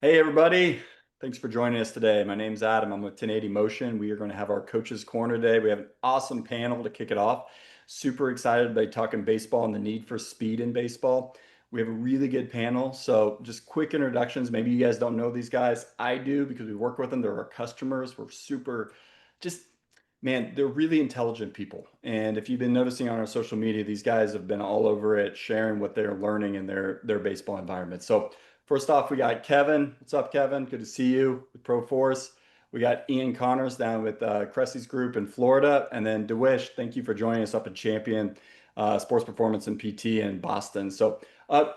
Hey everybody, thanks for joining us today. My name's Adam. I'm with 1080 Motion. We are going to have our coaches corner today. We have an awesome panel to kick it off. Super excited by talking baseball and the need for speed in baseball. We have a really good panel. So just quick introductions. Maybe you guys don't know these guys. I do because we work with them. They're our customers. We're super just man, they're really intelligent people. And if you've been noticing on our social media, these guys have been all over it, sharing what they're learning in their baseball environment. So first off, we got Kevin. What's up, Kevin? Good to see you with ProForce. We got Ian Connors down with Cressey's group in Florida. And then Diwesh, thank you for joining us up in Champion Sports Performance and PT in Boston. So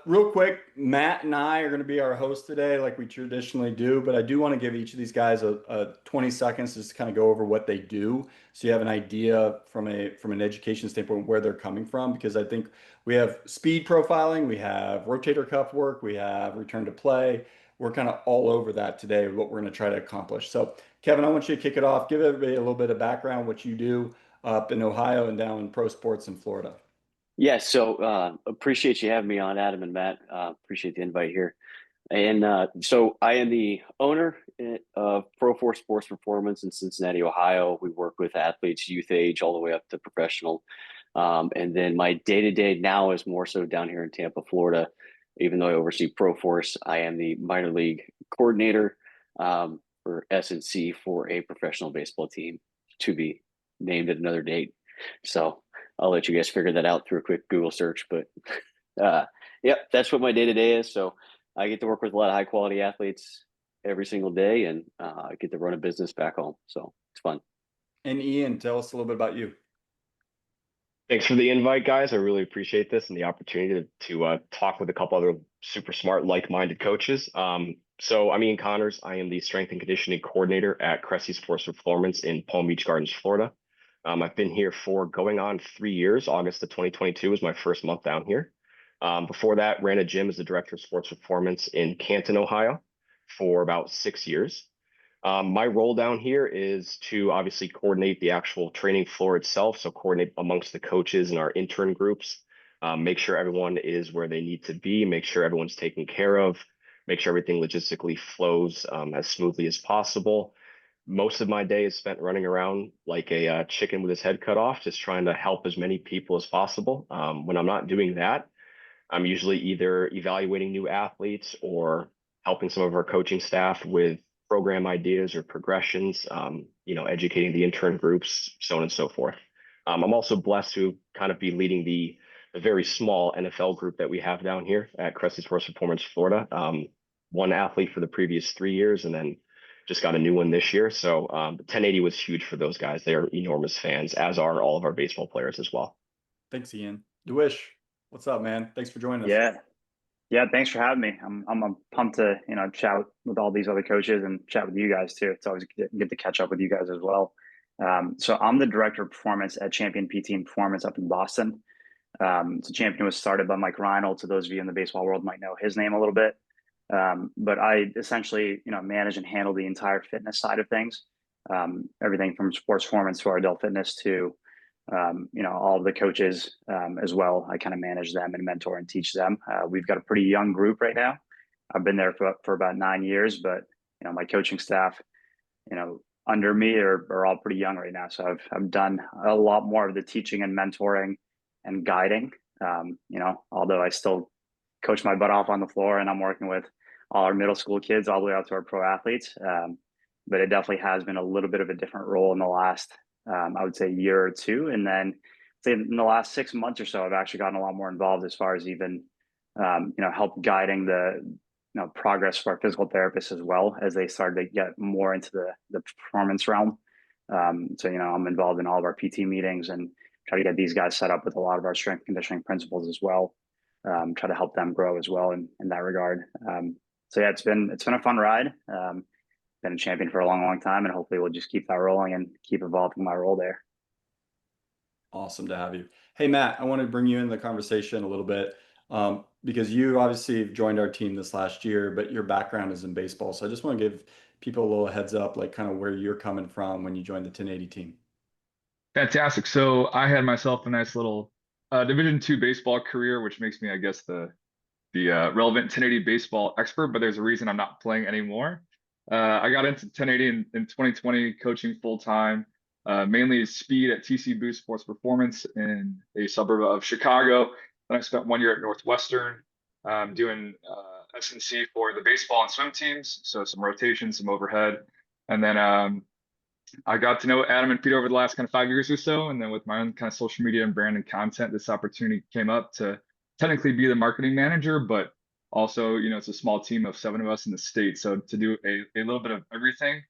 real quick, Matt and I are going to be our hosts today, like we traditionally do, but I do want to give each of these guys a 20 seconds just to kind of go over what they do, so you have an idea from an education standpoint where they're coming from. Because I think we have speed profiling, we have rotator cuff work, we have return to play. We're kind of all over that today, what we're going to try to accomplish. So, Kevin, I want you to kick it off. Give everybody a little bit of background, what you do up in Ohio and down in pro sports in Florida. Appreciate you having me on, Adam and Matt. Appreciate the invite here. So I am the owner of ProForce Sports Performance in Cincinnati, Ohio. We work with athletes youth age all the way up to professional. And then my day-to-day now is more so down here in Tampa, Florida. Even though I oversee ProForce, I am the minor league coordinator for S&C for a professional baseball team to be named at another date. So I'll let you guys figure that out through a quick Google search. But that's what my day-to-day is. So I get to work with a lot of high quality athletes every single day, and I get to run a business back home. So it's fun. And Ian, tell us a little bit about you. Thanks for the invite, guys. I really appreciate this and the opportunity to talk with a couple other super smart, like-minded coaches. So I'm Ian Connors. I am the strength and conditioning coordinator at Cressey Sports Performance in Palm Beach Gardens, Florida. I've been here for going on 3 years. August of 2022 was my first month down here. Before that, ran a gym as the director of sports performance in Canton, Ohio, for about 6 years. My role down here is to obviously coordinate the actual training floor itself, so coordinate amongst the coaches and our intern groups, make sure everyone is where they need to be, make sure everyone's taken care of, make sure everything logistically flows as smoothly as possible. Most of my day is spent running around like a chicken with his head cut off, just trying to help as many people as possible. When I'm not doing that, I'm usually either evaluating new athletes or helping some of our coaching staff with program ideas or progressions, educating the intern groups, so on and so forth. I'm also blessed to kind of be leading the very small NFL group that we have down here at Cressey Sports Performance, Florida. One athlete for the previous 3 years, and then just got a new one this year. So 1080 was huge for those guys. They are enormous fans, as are all of our baseball players as well. Thanks, Ian. Dewish, what's up, man? Thanks for joining us. Yeah. Yeah, thanks for having me. I'm pumped to, chat with all these other coaches and chat with you guys too. It's always good to catch up with you guys as well. So I'm the director of performance at Champion PT and Performance up in Boston. So Champion was started by Mike Reinhold. So those of you in the baseball world might know his name a little bit. But I essentially, manage and handle the entire fitness side of things. Everything from sports performance to our adult fitness to all of the coaches as well. I kind of manage them and mentor and teach them. We've got a pretty young group right now. I've been there for about 9 years, but my coaching staff, under me are all pretty young right now. So I've done a lot more of the teaching and mentoring and guiding. Although I still coach my butt off on the floor, and I'm working with all our middle school kids all the way out to our pro athletes. But it definitely has been a little bit of a different role in the last I would say year or two. And then say in the last 6 months or so, I've actually gotten a lot more involved as far as even, help guiding the, progress for our physical therapists as well as they started to get more into the performance realm. So, I'm involved in all of our PT meetings and try to get these guys set up with a lot of our strength conditioning principles as well. Try to help them grow as well in that regard. So yeah, it's been a fun ride. Been a champion for a long, long time, and hopefully we'll just keep that rolling and keep evolving my role there. Awesome to have you. Hey, Matt, I want to bring you in the conversation a little bit because you obviously have joined our team this last year, but your background is in baseball. So I just want to give people a little heads up, like kind of where you're coming from when you joined the 1080 team. Fantastic. So I had myself a nice little Division II baseball career, which makes me, I guess, the the relevant 1080 baseball expert, but there's a reason I'm not playing anymore. I got into 1080 in 2020, coaching full time, mainly speed at TC Boost Sports Performance in a suburb of Chicago. Then I spent 1 year at Northwestern, doing S&C for the baseball and swim teams, so some rotation, some overhead, and then I got to know Adam and Peter over the last kind of 5 years or so. And then with my own kind of social media and brand and content, this opportunity came up to technically be the marketing manager, but also, it's a small team of 7 of us in the state. So to do a little bit of everything,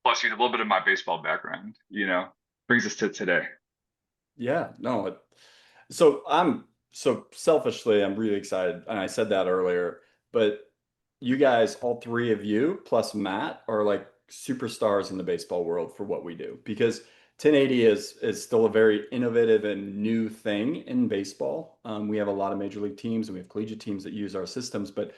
plus use a little bit of my baseball background, brings us to today. Yeah, no. So selfishly, I'm really excited. And I said that earlier, but you guys, all three of you plus Matt, are like superstars in the baseball world for what we do, because 1080 is still a very innovative and new thing in baseball. We have a lot of major league teams and we have collegiate teams that use our systems, but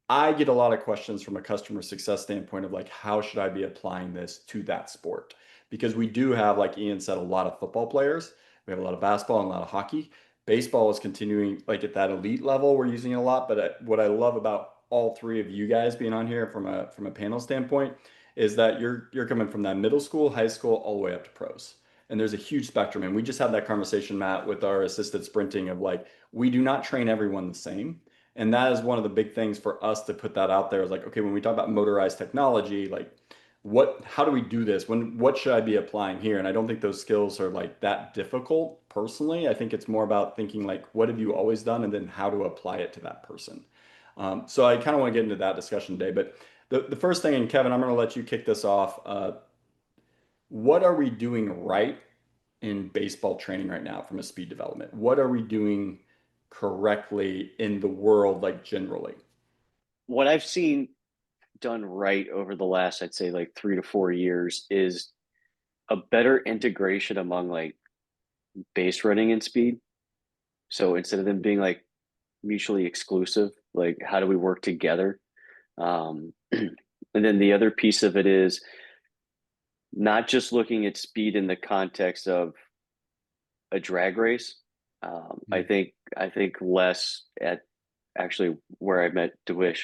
I get a lot of questions from a customer success standpoint of like, how should I be applying this to that sport? Because we do have, like Ian said, a lot of football players. We have a lot of basketball and a lot of hockey. Baseball is continuing like at that elite level. We're using it a lot. But what I love about all three of you guys being on here from a panel standpoint is that you're coming from that middle school, high school, all the way up to pros. And there's a huge spectrum. And we just had that conversation, Matt, with our assisted sprinting of like, we do not train everyone the same. And that is one of the big things for us to put that out there is like, okay, when we talk about motorized technology, like how do we do this? What should I be applying here? And I don't think those skills are like that difficult personally. I think it's more about thinking like, what have you always done? And then how to apply it to that person. So I kind of want to get into that discussion today, but the first thing, and Kevin, I'm going to let you kick this off. What are we doing right in baseball training right now from a speed development? What are we doing correctly in the world, like generally? What I've seen done right over the last, I'd say like 3 to 4 years, is a better integration among like base running and speed. So instead of them being like mutually exclusive, like how do we work together? And then the other piece of it is not just looking at speed in the context of a drag race. I think Les at actually where I met Diwesh,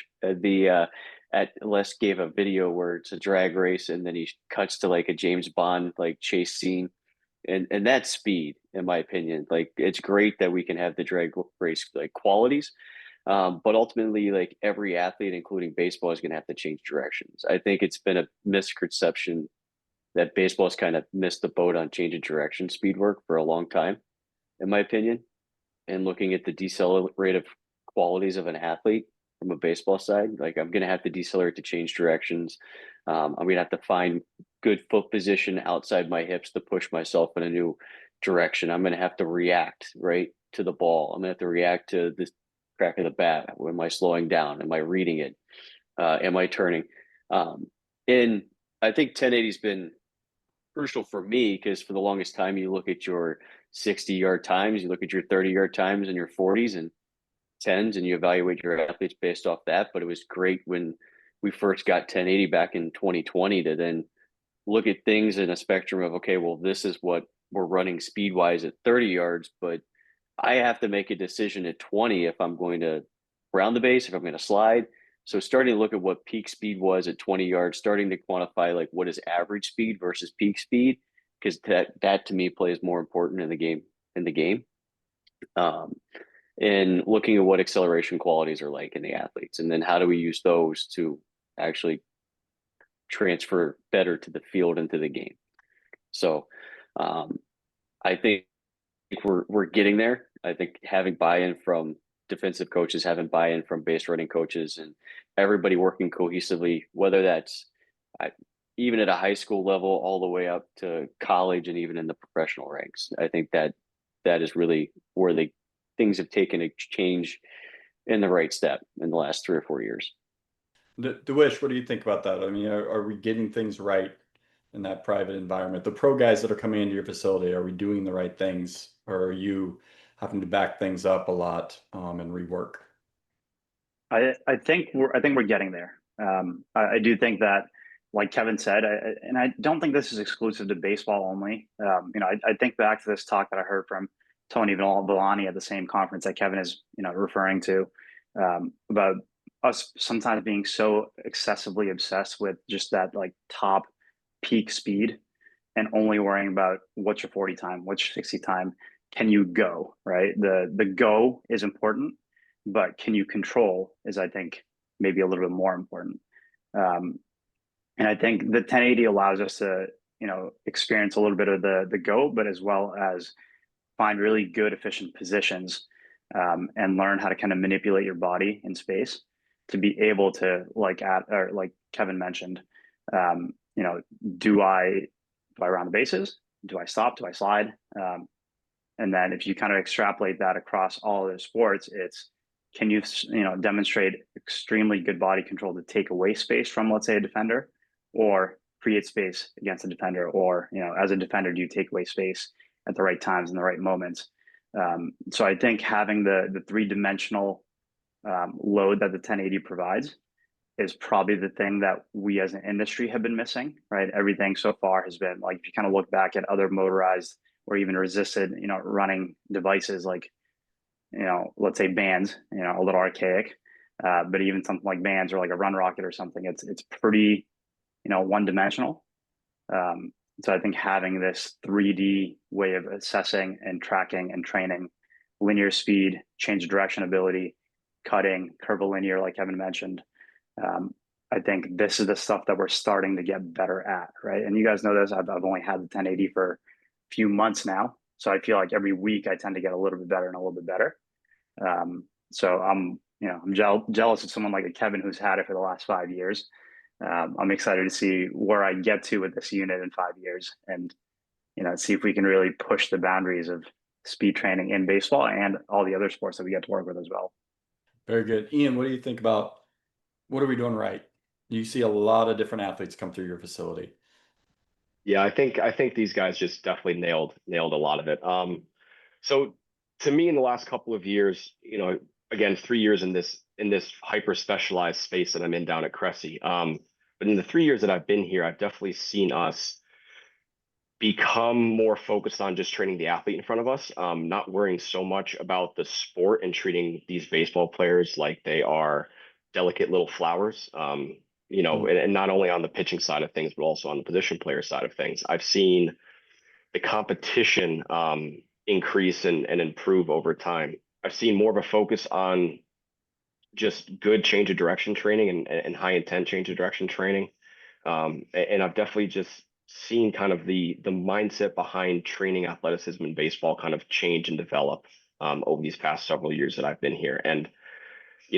at Les gave a video where it's a drag race and then he cuts to like a James Bond like chase scene, and that's speed in my opinion. Like it's great that we can have the drag race like qualities, but ultimately like every athlete, including baseball, is going to have to change directions. I think it's been a misconception that baseball has kind of missed the boat on changing direction speed work for a long time, in my opinion. And looking at the decelerative qualities of an athlete from a baseball side, like I'm going to have to decelerate to change directions. I'm going to have to find good foot position outside my hips to push myself in a new direction. I'm going to have to react right to the ball. I'm going to have to react to this crack of the bat. Am I slowing down? Am I reading it? Am I turning? And I think 1080's been crucial for me because for the longest time, you look at your 60-yard times, you look at your 30-yard times and your 40s and 10s, and you evaluate your athletes based off that. But it was great when we first got 1080 back in 2020 to then look at things in a spectrum of, okay, well, this is what we're running speed wise at 30 yards, but I have to make a decision at 20 if I'm going to round the base, if I'm going to slide. So starting to look at what peak speed was at 20 yards, starting to quantify like what is average speed versus peak speed, because that to me plays more important in the game. And looking at what acceleration qualities are like in the athletes, and then how do we use those to actually transfer better to the field and to the game. So I think we're getting there. I think having buy-in from defensive coaches, having buy-in from base running coaches, and everybody working cohesively, whether that's even at a high school level all the way up to college and even in the professional ranks. I think that is really where things have taken a change in the right step in the last 3 or 4 years. Diwesh, what do you think about that? I mean, are we getting things right in that private environment? The pro guys that are coming into your facility, are we doing the right things, or are you having to back things up a lot and rework? I think we're getting there. I do think that, like Kevin said, and I don't think this is exclusive to baseball only. I think back to this talk that I heard from Tony Villani at the same conference that Kevin is, referring to, about us sometimes being so excessively obsessed with just that like top peak speed and only worrying about what's your 40 time, what's your 60 time, can you go, right? The go is important, but can you control is, I think, maybe a little bit more important. And I think the 1080 allows us to, experience a little bit of the go, but as well as find really good, efficient positions, and learn how to kind of manipulate your body in space to be able to, like Kevin mentioned, do I round the bases? Do I stop? Do I slide? And then if you kind of extrapolate that across all the sports, it's, can you demonstrate extremely good body control to take away space from, let's say, a defender, or create space against a defender, or as a defender, do you take away space at the right times and the right moments? So I think having the three-dimensional load that the 1080 provides is probably the thing that we as an industry have been missing, right? Everything so far has been like, if you kind of look back at other motorized or even resisted, running devices like, let's say bands, a little archaic, but even something like bands or like a run rocket or something, it's pretty, one-dimensional. So I think having this 3D way of assessing and tracking and training linear speed, change of direction ability, cutting, curvilinear, like Kevin mentioned, I think this is the stuff that we're starting to get better at, right? And you guys know this, I've only had the 1080 for a few months now. So I feel like every week I tend to get a little bit better and a little bit better. So I'm jealous of someone like a Kevin who's had it for the last 5 years. I'm excited to see where I get to with this unit in 5 years, and see if we can really push the boundaries of speed training in baseball and all the other sports that we get to work with as well. Very good. Ian, what do you think about, what are we doing right? You see a lot of different athletes come through your facility. Yeah, I think these guys just definitely nailed a lot of it. So to me, in the last couple of years, again, 3 years in this hyper specialized space that I'm in down at Cressey. But in the 3 years that I've been here, I've definitely seen us become more focused on just training the athlete in front of us, not worrying so much about the sport and treating these baseball players like they are delicate little flowers. And not only on the pitching side of things, but also on the position player side of things. I've seen the competition increase and improve over time. I've seen more of a focus on just good change of direction training and high intent change of direction training. And I've definitely just seen kind of the mindset behind training athleticism in baseball kind of change and develop over these past several years that I've been here. And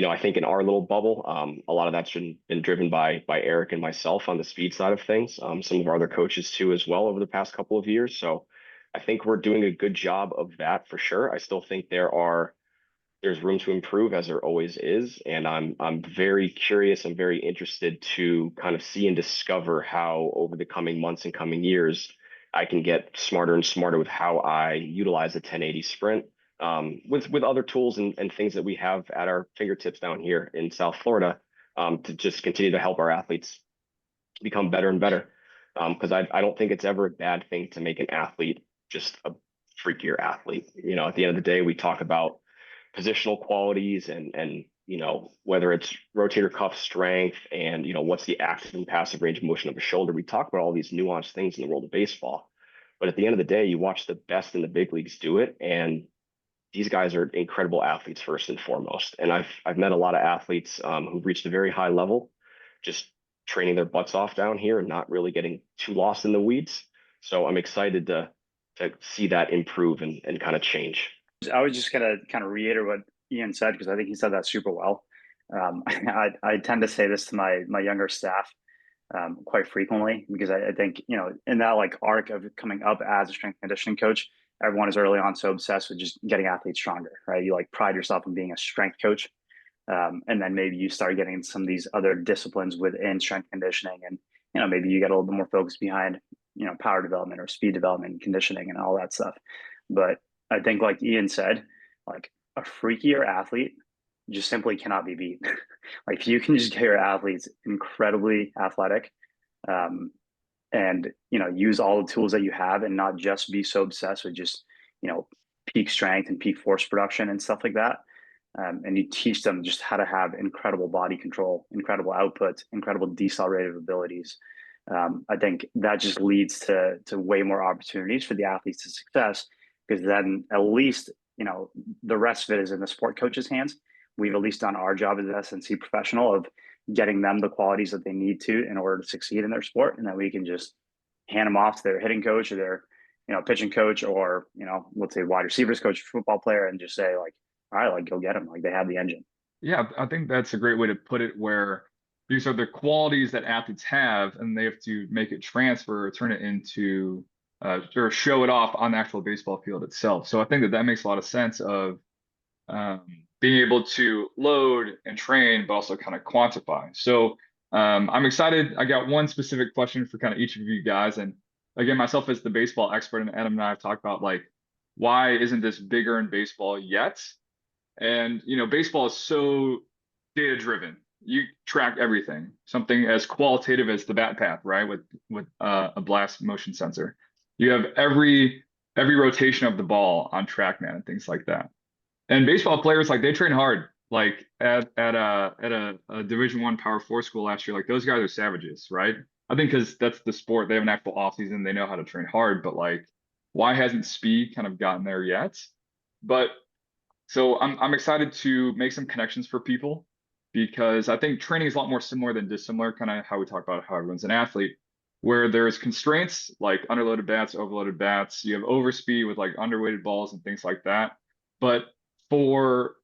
I think in our little bubble, a lot of that's been driven by Eric and myself on the speed side of things. Some of our other coaches too, as well, over the past couple of years. So I think we're doing a good job of that for sure. I still think there's room to improve, as there always is, and I'm very curious. I'm very interested to kind of see and discover how over the coming months and coming years I can get smarter and smarter with how I utilize the 1080 sprint. With other tools and things that we have at our fingertips down here in South Florida, to just continue to help our athletes become better and better. Because I don't think it's ever a bad thing to make an athlete just a freakier athlete. At the end of the day, we talk about positional qualities and whether it's rotator cuff strength and what's the active and passive range of motion of a shoulder. We talk about all these nuanced things in the world of baseball. But at the end of the day, you watch the best in the big leagues do it, and these guys are incredible athletes first and foremost. And I've met a lot of athletes who've reached a very high level, just training their butts off down here and not really getting too lost in the weeds. So I'm excited to see that improve and kind of change. I was just gonna kind of reiterate what Ian said, because I think he said that super well. I tend to say this to my younger staff quite frequently, because I think in that like arc of coming up as a strength conditioning coach, everyone is early on so obsessed with just getting athletes stronger, right? You like pride yourself in being a strength coach, and then maybe you start getting some of these other disciplines within strength conditioning, and maybe you get a little bit more focus behind power development or speed development, conditioning, and all that stuff. But I think, like Ian said, like a freakier athlete just simply cannot be beat. Like, if you can just get your athletes incredibly athletic, and use all the tools that you have, and not just be so obsessed with just peak strength and peak force production and stuff like that. And you teach them just how to have incredible body control, incredible output, incredible decelerative abilities. I think that just leads to way more opportunities for the athletes to success, because then at least, you know, the rest of it is in the sport coach's hands. We've at least done our job as an S&C professional of getting them the qualities that they need to in order to succeed in their sport, and then we can just hand them off to their hitting coach or their, you know, pitching coach, or, you know, let's say wide receivers coach, football player, and just say like, all right, like go get them. Like they have the engine. Yeah, I think that's a great way to put it, where these are the qualities that athletes have, and they have to make it transfer or turn it into or show it off on the actual baseball field itself. So I think that makes a lot of sense of being able to load and train, but also kind of quantify. So I'm excited. I got one specific question for kind of each of you guys. And again, myself as the baseball expert, and Adam and I have talked about like, why isn't this bigger in baseball yet? And, you know, baseball is so data driven. You track everything, something as qualitative as the bat path, right? With a blast motion sensor. You have every rotation of the ball on TrackMan and things like that. And baseball players, like, they train hard. Like at a Division I Power 4 school last year, like those guys are savages, right? I think because that's the sport. They have an actual offseason. They know how to train hard, but like, why hasn't speed kind of gotten there yet? But so I'm excited to make some connections for people, because I think training is a lot more similar than dissimilar, kind of how we talk about how everyone's an athlete, where there's constraints like underloaded bats, overloaded bats. You have overspeed with like underweighted balls and things like that. But for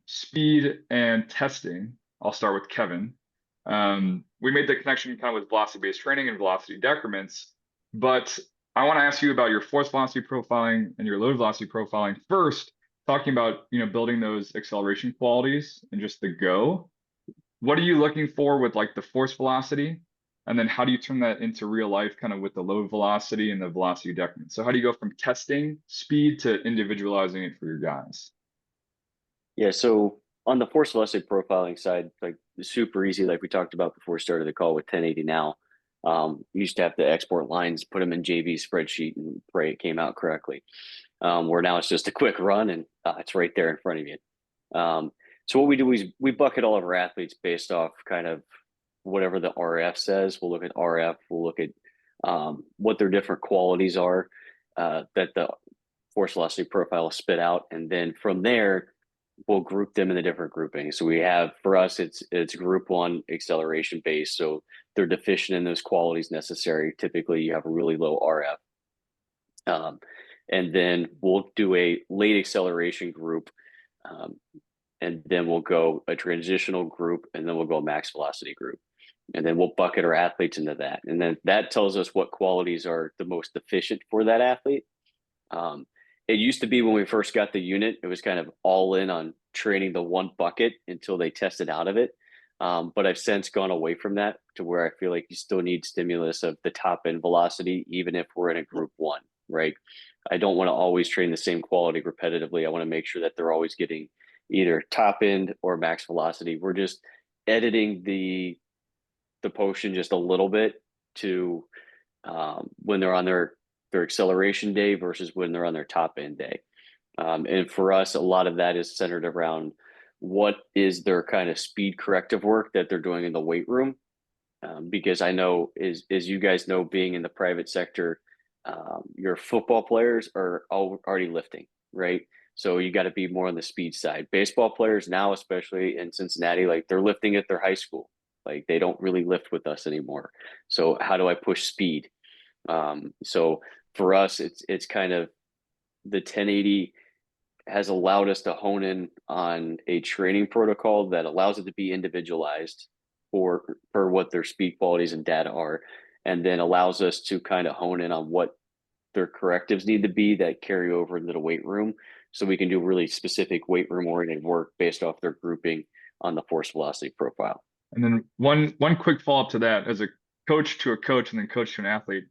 speed and testing, I'll start with Kevin. We made the connection kind of with velocity-based training and velocity decrements, but I want to ask you about your force velocity profiling and your load velocity profiling first, talking about, you know, building those acceleration qualities and just the go. What are you looking for with like the force velocity? And then how do you turn that into real life kind of with the load velocity and the velocity decrement? So how do you go from testing speed to individualizing it for your guys? Yeah, so on the force velocity profiling side, like super easy, like we talked about before we started the call with 1080 now. You used to have to export lines, put them in JV spreadsheet, and pray it came out correctly. Where now it's just a quick run and it's right there in front of you. So what we do is we bucket all of our athletes based off kind of whatever the RF says. We'll look at RF, we'll look at what their different qualities are that the force velocity profile will spit out. And then from there, we'll group them in the different groupings. So we have, for us, it's group 1 acceleration based. So they're deficient in those qualities necessary. Typically you have a really low RF. And then we'll do a late acceleration group. And then we'll go a transitional group, and then we'll go a max velocity group. And then we'll bucket our athletes into that. And then that tells us what qualities are the most efficient for that athlete. It used to be when we first got the unit, it was kind of all in on training the one bucket until they tested out of it. But I've since gone away from that to where I feel like you still need stimulus of the top end velocity, even if we're in a group 1, right? I don't want to always train the same quality repetitively. I want to make sure that they're always getting either top end or max velocity. We're just editing the potion just a little bit to when they're on their acceleration day versus when they're on their top end day. And for us, a lot of that is centered around what is their kind of speed corrective work that they're doing in the weight room. Because I know, as you guys know, being in the private sector, your football players are already lifting, right? So you got to be more on the speed side. Baseball players now, especially in Cincinnati, like they're lifting at their high school. Like they don't really lift with us anymore. So how do I push speed? So for us, it's kind of the 1080 has allowed us to hone in on a training protocol that allows it to be individualized for what their speed qualities and data are, and then allows us to kind of hone in on what their correctives need to be that carry over into the weight room, so we can do really specific weight room oriented work based off their grouping on the force velocity profile. And then one quick follow-up to that, as a coach to a coach and then coach to an athlete.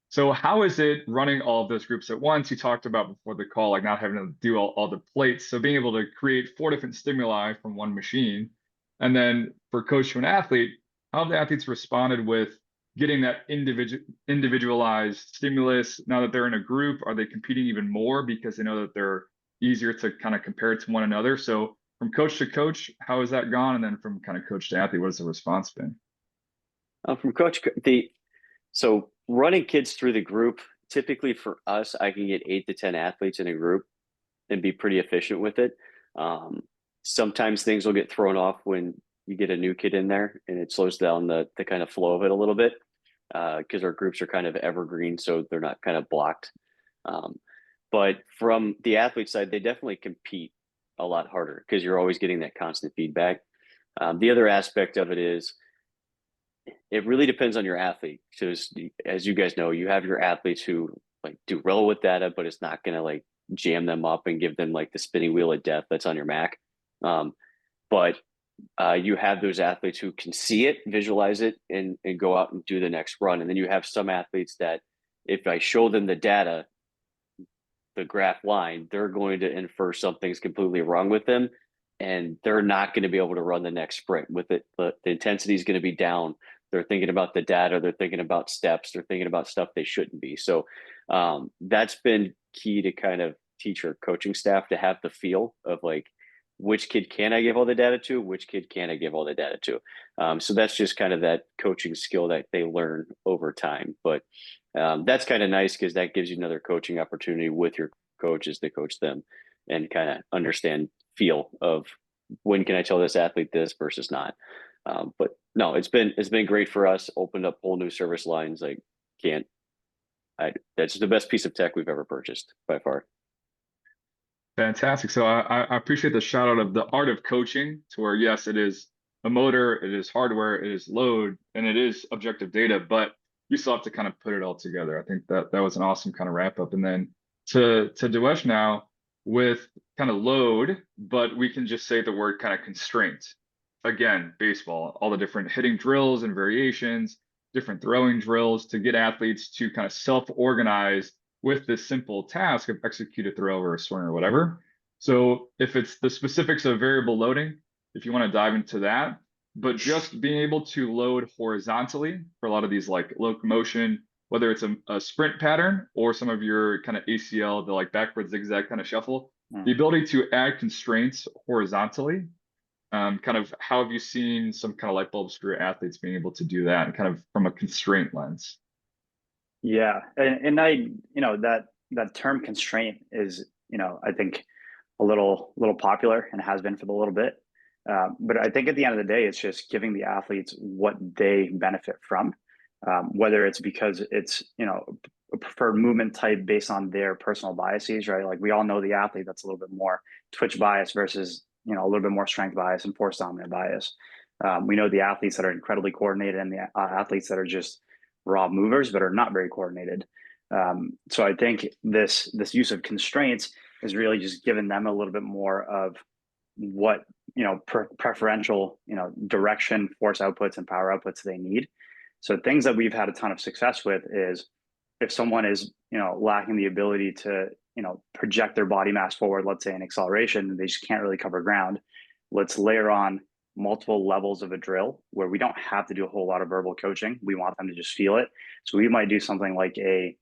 So how is it running all of those groups at once? You talked about before the call, like not having to do all the plates. So being able to create 4 different stimuli from one machine. And then for coach to an athlete, how have the athletes responded with getting that individualized stimulus? Now that they're in a group, are they competing even more because they know that they're easier to kind of compare to one another? So from coach to coach, how has that gone? And then from kind of coach to athlete, what has the response been? From coach, so running kids through the group, typically for us, I can get 8 to 10 athletes in a group and be pretty efficient with it. Sometimes things will get thrown off when you get a new kid in there, and it slows down the kind of flow of it a little bit, because our groups are kind of evergreen, so they're not kind of blocked. But from the athlete side, they definitely compete a lot harder because you're always getting that constant feedback. The other aspect of it is it really depends on your athlete. Because as you guys know, you have your athletes who like do well with data, but it's not going to like jam them up and give them like the spinning wheel of death that's on your Mac. But you have those athletes who can see it, visualize it, and go out and do the next run. And then you have some athletes that if I show them the data, the graph line, they're going to infer something's completely wrong with them, and they're not going to be able to run the next sprint with it. But the intensity is going to be down. They're thinking about the data. They're thinking about steps. They're thinking about stuff they shouldn't be. So that's been key to kind of teach our coaching staff to have the feel of like, which kid can I give all the data to? Which kid can I give all the data to? So that's just kind of that coaching skill that they learn over time. But that's kind of nice because that gives you another coaching opportunity with your coaches to coach them and kind of understand feel of when can I tell this athlete this versus not. But no, it's been great for us. Opened up whole new service lines. That's the best piece of tech we've ever purchased by far. Fantastic. So I appreciate the shout out of the art of coaching to where, yes, it is a motor, it is hardware, it is load, and it is objective data, but you still have to kind of put it all together. I think that was an awesome kind of wrap up. And then to Diwesh now with kind of load, but we can just say the word kind of constraint. Again, baseball, all the different hitting drills and variations, different throwing drills to get athletes to kind of self-organize with this simple task of execute a throw or a swing or whatever. So if it's the specifics of variable loading, if you want to dive into that, but just being able to load horizontally for a lot of these like locomotion, whether it's a sprint pattern or some of your kind of ACL, the like backward zigzag kind of shuffle, the ability to add constraints horizontally. Kind of how have you seen some kind of light bulbs for your athletes being able to do that and kind of from a constraint lens? Yeah, and I, that term constraint is, I think a little popular and has been for a little bit. But I think at the end of the day, it's just giving the athletes what they benefit from, whether it's because it's, a preferred movement type based on their personal biases, right? Like we all know the athlete that's a little bit more twitch bias versus, a little bit more strength bias and force dominant bias. We know the athletes that are incredibly coordinated and the athletes that are just raw movers but are not very coordinated. So I think this use of constraints is really just giving them a little bit more of what preferential direction, force outputs, and power outputs they need. So things that we've had a ton of success with is if someone is lacking the ability to project their body mass forward, let's say in acceleration, and they just can't really cover ground, let's layer on multiple levels of a drill where we don't have to do a whole lot of verbal coaching. We want them to just feel it. So we might do something like a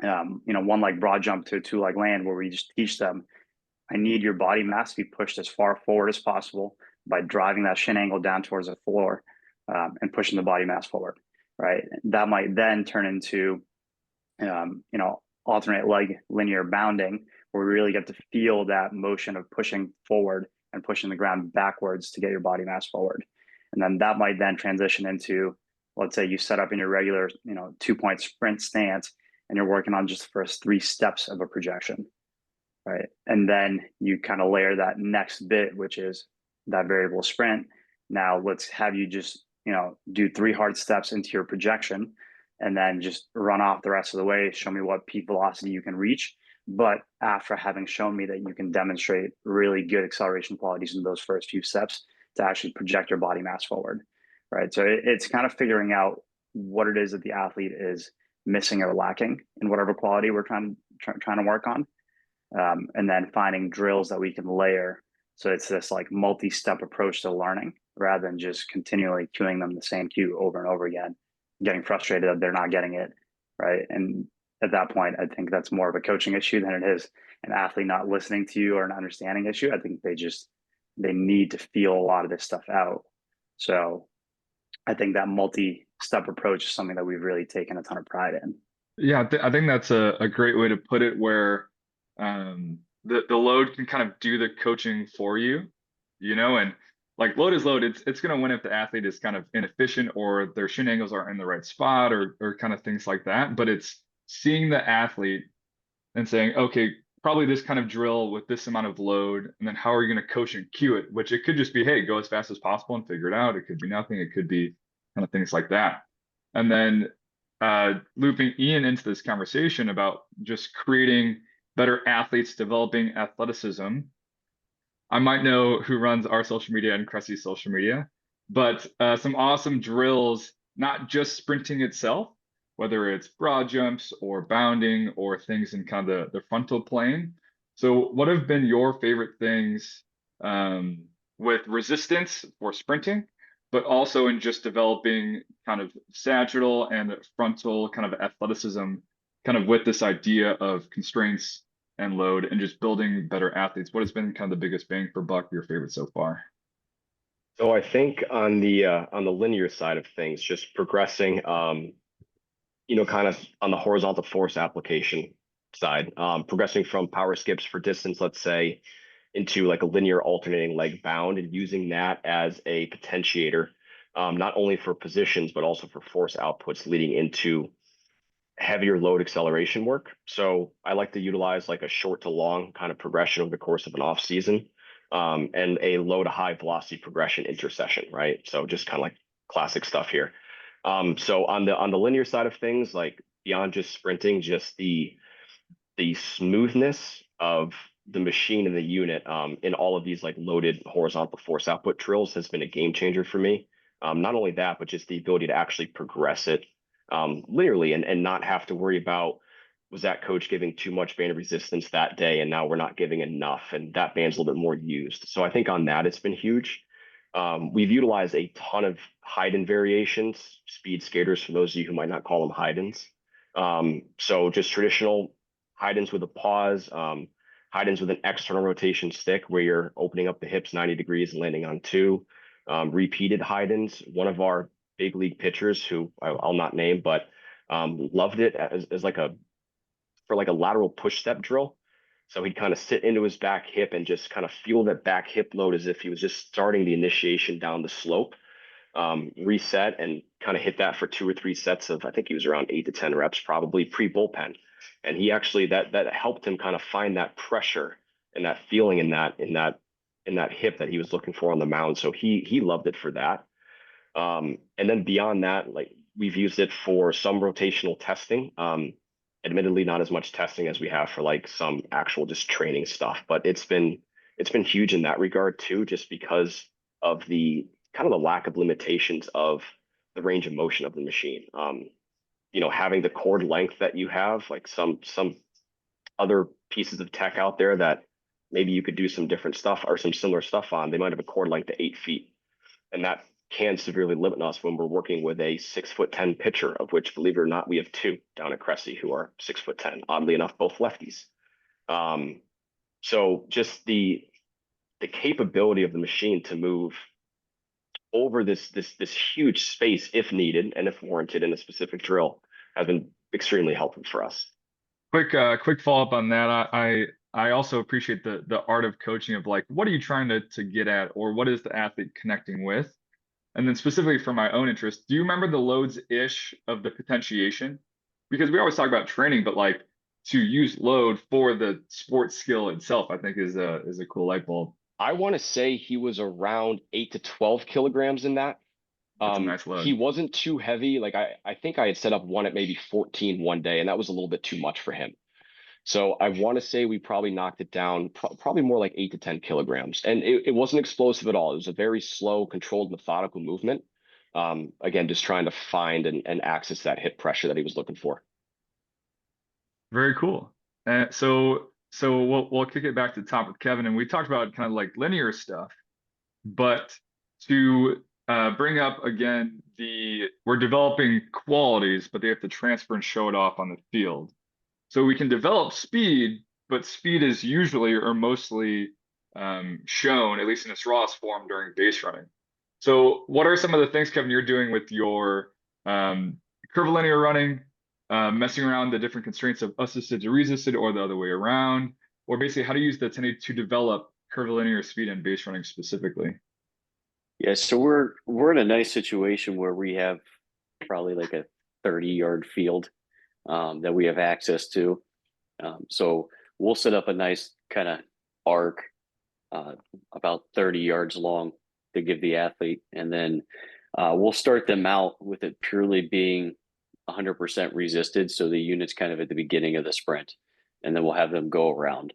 one leg broad jump to a 2-leg land where we just teach them, I need your body mass to be pushed as far forward as possible by driving that shin angle down towards the floor, and pushing the body mass forward, right? That might then turn into alternate leg linear bounding, where we really get to feel that motion of pushing forward and pushing the ground backwards to get your body mass forward. And then that might then transition into, let's say you set up in your regular, 2-point sprint stance and you're working on just the first 3 steps of a projection, right? And then you kind of layer that next bit, which is that variable sprint. Now let's have you just, do 3 hard steps into your projection and then just run off the rest of the way. Show me what peak velocity you can reach. But after having shown me that you can demonstrate really good acceleration qualities in those first few steps to actually project your body mass forward, right? So it's kind of figuring out what it is that the athlete is missing or lacking in whatever quality we're trying to work on. And then finding drills that we can layer. So it's this like multi-step approach to learning rather than just continually cueing them the same cue over and over again. getting frustrated that they're not getting it, right? And at that point, I think that's more of a coaching issue than it is an athlete not listening to you or an understanding issue. I think they need to feel a lot of this stuff out. So I think that multi-step approach is something that we've really taken a ton of pride in. Yeah, I think that's a great way to put it, where the load can kind of do the coaching for you, and like load is load. It's going to win if the athlete is kind of inefficient or their shin angles aren't in the right spot or kind of things like that. But it's seeing the athlete and saying, okay, probably this kind of drill with this amount of load, and then how are you going to coach and cue it? Which it could just be, hey, go as fast as possible and figure it out. It could be nothing. It could be kind of things like that. And then looping Ian into this conversation about just creating better athletes, developing athleticism. I might know who runs our social media and Cressey's social media, but some awesome drills, not just sprinting itself, whether it's broad jumps or bounding or things in kind of the frontal plane. So what have been your favorite things with resistance for sprinting, but also in just developing kind of sagittal and frontal kind of athleticism, kind of with this idea of constraints and load and just building better athletes? What has been kind of the biggest bang for buck, your favorite so far? So I think on the linear side of things, just progressing, kind of on the horizontal force application side, progressing from power skips for distance, let's say, into like a linear alternating leg bound, and using that as a potentiator, not only for positions, but also for force outputs leading into heavier load acceleration work. So I like to utilize like a short to long kind of progression over the course of an off season, and a low to high velocity progression intercession, right? So just kind of like classic stuff here. So on the linear side of things, like beyond just sprinting, just the smoothness of the machine and the unit in all of these like loaded horizontal force output drills has been a game changer for me. Not only that, but just the ability to actually progress it linearly and not have to worry about, was that coach giving too much band of resistance that day and now we're not giving enough and that band's a little bit more used. So I think on that it's been huge. We've utilized a ton of Haydn variations, speed skaters for those of you who might not call them Haydns. So just traditional Haydns with a pause, Haydns with an external rotation stick where you're opening up the hips 90 degrees and landing on two. Repeated Haydns. One of our big league pitchers, who I'll not name, but loved it as like a lateral push step drill. So he'd kind of sit into his back hip and just kind of feel that back hip load as if he was just starting the initiation down the slope, reset and kind of hit that for 2 or 3 sets of, I think he was around 8 to 10 reps, probably pre-bullpen. And he actually, that helped him kind of find that pressure and that feeling in that hip that he was looking for on the mound. So he loved it for that. And then beyond that, like we've used it for some rotational testing. Admittedly, not as much testing as we have for like some actual just training stuff, but it's been huge in that regard too, just because of the kind of the lack of limitations of the range of motion of the machine. Having the cord length that you have, like some other pieces of tech out there that maybe you could do some different stuff or some similar stuff on, they might have a cord length to 8 feet. And that can severely limit us when we're working with a 6'10" pitcher, of which, believe it or not, we have 2 down at Cressey who are 6'10", oddly enough, both lefties. So just the capability of the machine to move over this huge space if needed and if warranted in a specific drill has been extremely helpful for us. Quick follow-up on that. I also appreciate the art of coaching of like, what are you trying to get at, or what is the athlete connecting with? And then specifically for my own interest, do you remember the loads-ish of the potentiation? Because we always talk about training, but like to use load for the sports skill itself, I think is a cool light bulb. I want to say he was around 8 to 12 kilograms in that. That's a nice load. He wasn't too heavy. Like I think I had set up one at maybe 14 one day, and that was a little bit too much for him. So I want to say we probably knocked it down, probably more like 8 to 10 kilograms. And it wasn't explosive at all. It was a very slow, controlled, methodical movement. Again, just trying to find and access that hip pressure that he was looking for. Very cool. So we'll kick it back to the top with Kevin, and we talked about kind of like linear stuff, but to bring up again we're developing qualities, but they have to transfer and show it off on the field. So we can develop speed, but speed is usually or mostly shown, at least in its rawest form, during base running. So what are some of the things, Kevin, you're doing with your curvilinear running, messing around the different constraints of assisted to resisted or the other way around, or basically how to use the 1080 to develop curvilinear speed and base running specifically? Yeah, so we're in a nice situation where we have probably like a 30-yard field that we have access to. So we'll set up a nice kind of arc about 30 yards long to give the athlete, and then we'll start them out with it purely being 100% resisted. So the unit's kind of at the beginning of the sprint, and then we'll have them go around.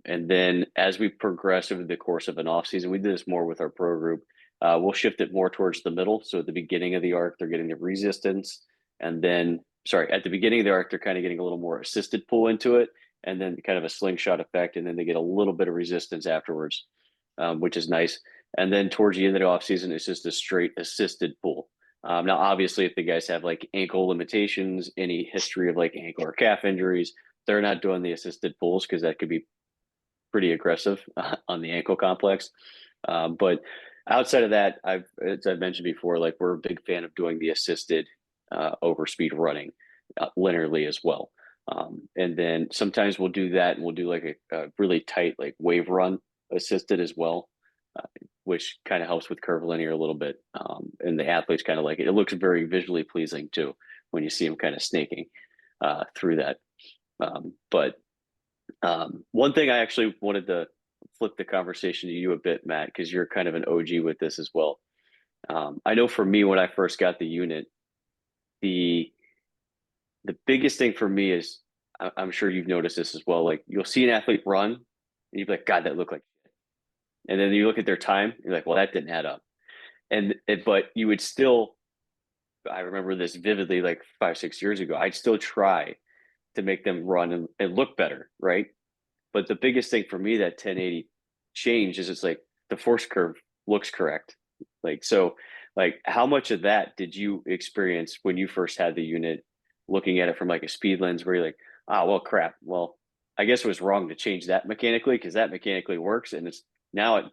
And then as we progress over the course of an off season, we do this more with our pro group. We'll shift it more towards the middle. So at the beginning of the arc, they're getting the resistance, and then at the beginning of the arc, they're kind of getting a little more assisted pull into it, and then kind of a slingshot effect, and then they get a little bit of resistance afterwards, which is nice. And then towards the end of the off season, it's just a straight assisted pull. Now, obviously, if the guys have like ankle limitations, any history of like ankle or calf injuries, they're not doing the assisted pulls because that could be pretty aggressive on the ankle complex. But outside of that, as I've mentioned before, like we're a big fan of doing the assisted over speed running linearly as well. And then sometimes we'll do that and we'll do like a really tight like wave run assisted as well, which kind of helps with curvilinear a little bit. And the athletes kind of like it. It looks very visually pleasing too when you see them kind of snaking through that. But one thing I actually wanted to flip the conversation to you a bit, Matt, because you're kind of an OG with this as well. I know for me, when I first got the unit, the biggest thing for me is, I'm sure you've noticed this as well. Like you'll see an athlete run and you'd be like, God, that looked like shit. And then you look at their time, you're like, well, that didn't add up. But you would still, I remember this vividly, like 5-6 years ago, I'd still try to make them run and look better, right? But the biggest thing for me that 1080 changed is it's like the force curve looks correct. Like, so like how much of that did you experience when you first had the unit, looking at it from like a speed lens where you're like, well, crap. Well, I guess it was wrong to change that mechanically because that mechanically works. And it's now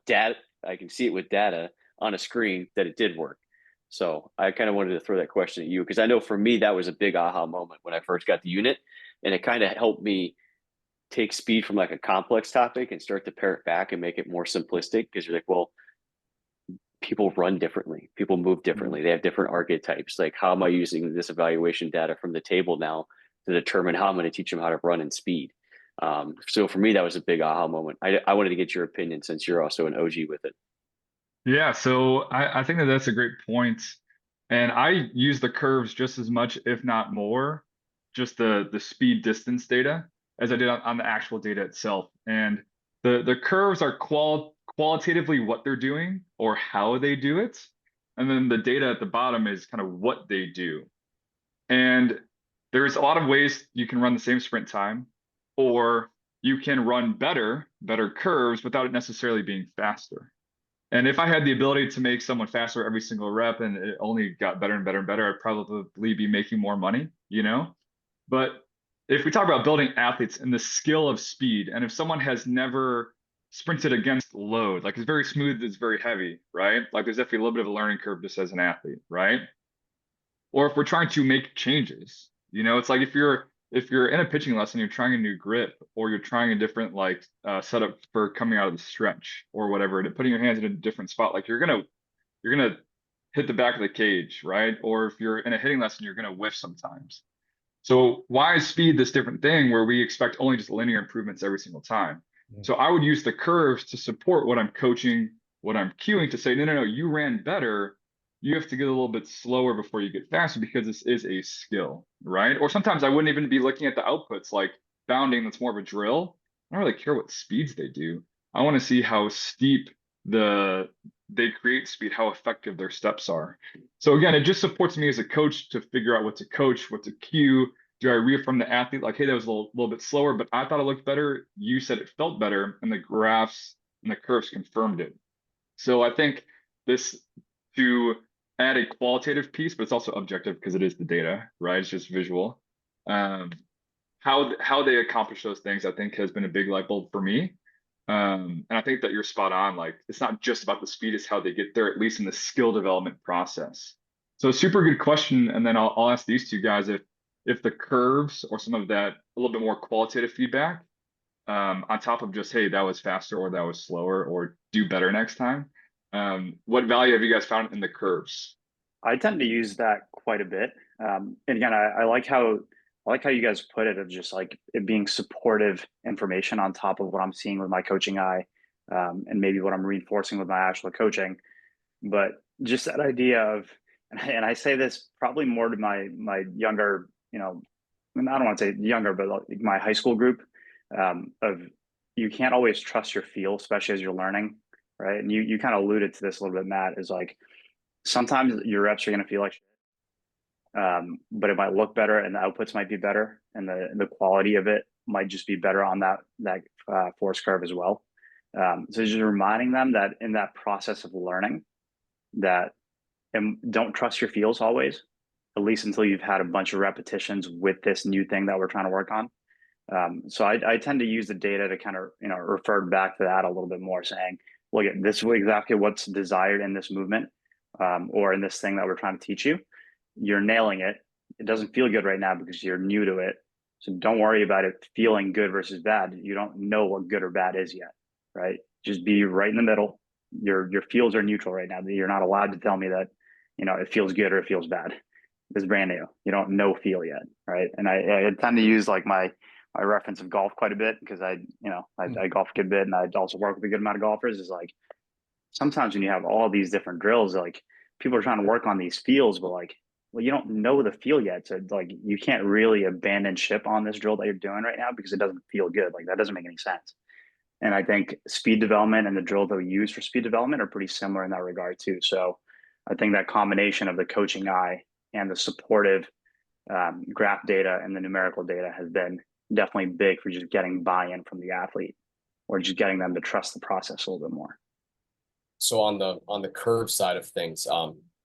I can see it with data on a screen that it did work. So I kind of wanted to throw that question at you because I know for me, that was a big aha moment when I first got the unit, and it kind of helped me take speed from like a complex topic and start to pare it back and make it more simplistic because you're like, well, people run differently, people move differently, they have different archetypes. Like, how am I using this evaluation data from the table now to determine how I'm going to teach them how to run and speed? So for me, that was a big aha moment. I wanted to get your opinion since you're also an OG with it. Yeah, so I think that that's a great point. And I use the curves just as much, if not more, just the speed distance data as I did on the actual data itself. And the curves are qualitatively what they're doing or how they do it. And then the data at the bottom is kind of what they do. And there's a lot of ways you can run the same sprint time, or you can run better curves without it necessarily being faster. And if I had the ability to make someone faster every single rep and it only got better and better and better, I'd probably be making more money, you know? But if we talk about building athletes and the skill of speed, and if someone has never sprinted against load, like it's very smooth, it's very heavy, right? Like there's definitely a little bit of a learning curve just as an athlete, right? Or if we're trying to make changes, you know, it's like if you're in a pitching lesson, you're trying a new grip, or you're trying a different like setup for coming out of the stretch or whatever, and putting your hands in a different spot, like you're gonna hit the back of the cage, right? Or if you're in a hitting lesson, you're gonna whiff sometimes. So why is speed this different thing where we expect only just linear improvements every single time? So I would use the curves to support what I'm coaching, what I'm cueing to say, no, you ran better. You have to get a little bit slower before you get faster because this is a skill, right? Or sometimes I wouldn't even be looking at the outputs like bounding, that's more of a drill. I don't really care what speeds they do. I want to see how steep they create speed, how effective their steps are. So again, it just supports me as a coach to figure out what to coach, what to cue. Do I reaffirm the athlete like, hey, that was a little bit slower, but I thought it looked better. You said it felt better, and the graphs and the curves confirmed it. So I think this to add a qualitative piece, but it's also objective because it is the data, right? It's just visual. How they accomplish those things, I think, has been a big light bulb for me. And I think that you're spot on. Like, it's not just about the speed, it's how they get there, at least in the skill development process. So super good question. And then I'll ask these two guys if the curves or some of that a little bit more qualitative feedback, on top of just, hey, that was faster or that was slower or do better next time. What value have you guys found in the curves? I tend to use that quite a bit. And again, I like how you guys put it, of just like it being supportive information on top of what I'm seeing with my coaching eye, and maybe what I'm reinforcing with my actual coaching. But just that idea of, and I say this probably more to my younger, I don't want to say younger, but like my high school group, of you can't always trust your feel, especially as you're learning, right? And you kind of alluded to this a little bit, Matt, is like sometimes your reps are going to feel like but it might look better and the outputs might be better and the quality of it might just be better on that force curve as well. So just reminding them that in that process of learning, that and don't trust your feels always, at least until you've had a bunch of repetitions with this new thing that we're trying to work on. So I tend to use the data to kind of refer back to that a little bit more, saying, look, this is exactly what's desired in this movement, or in this thing that we're trying to teach you. You're nailing it. It doesn't feel good right now because you're new to it. So don't worry about it feeling good versus bad. You don't know what good or bad is yet, right? Just be right in the middle. Your feels are neutral right now. You're not allowed to tell me that, it feels good or it feels bad. It's brand new. You don't know feel yet, right? And I tend to use like my reference of golf quite a bit because I golf a good bit, and I also work with a good amount of golfers. Is like sometimes when you have all these different drills, like people are trying to work on these feels, but like, well, you don't know the feel yet. So like you can't really abandon ship on this drill that you're doing right now because it doesn't feel good. Like that doesn't make any sense. And I think speed development and the drill that we use for speed development are pretty similar in that regard too. So I think that combination of the coaching eye and the supportive graph data and the numerical data has been definitely big for just getting buy-in from the athlete, or just getting them to trust the process a little bit more. So on the curve side of things,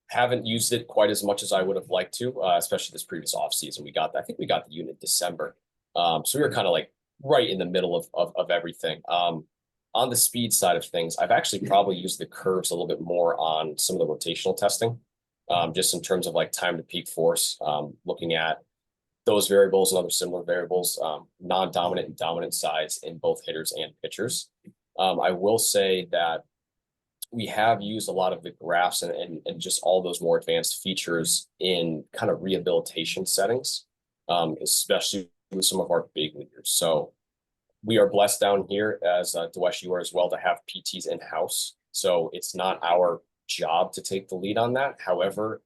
haven't used it quite as much as I would have liked to, especially this previous off season. I think we got the unit December, so we were kind of like right in the middle of everything. On the speed side of things, I've actually probably used the curves a little bit more on some of the rotational testing, just in terms of like time to peak force, looking at those variables and other similar variables, non-dominant and dominant sides in both hitters and pitchers. I will say that we have used a lot of the graphs and just all those more advanced features in kind of rehabilitation settings, especially with some of our big leaguers. So we are blessed down here, as Diwesh, you are as well, to have PTs in-house. So it's not our job to take the lead on that. However,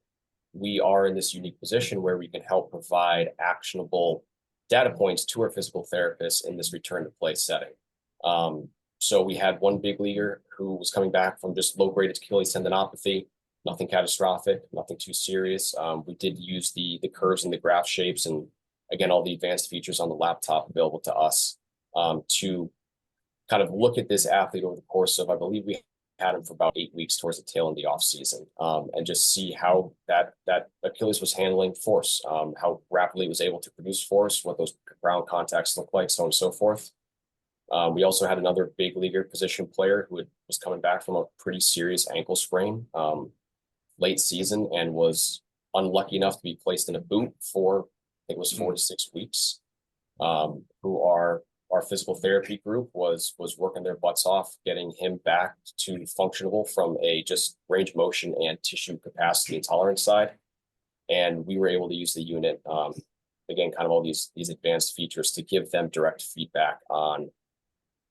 we are in this unique position where we can help provide actionable data points to our physical therapists in this return to play setting. So we had one big leaguer who was coming back from just low-grade Achilles tendinopathy, nothing catastrophic, nothing too serious. We did use the curves and the graph shapes, and again, all the advanced features on the laptop available to us, to kind of look at this athlete over the course of, I believe we had him for about 8 weeks towards the tail end of the off season, and just see how that Achilles was handling force, how rapidly it was able to produce force, what those ground contacts look like, so on and so forth. We also had another big leaguer position player who was coming back from a pretty serious ankle sprain late season, and was unlucky enough to be placed in a boot for, I think it was 4 to 6 weeks, who our physical therapy group was working their butts off, getting him back to functionable from a just range of motion and tissue capacity and tolerance side. And we were able to use the unit, again, kind of all these advanced features to give them direct feedback on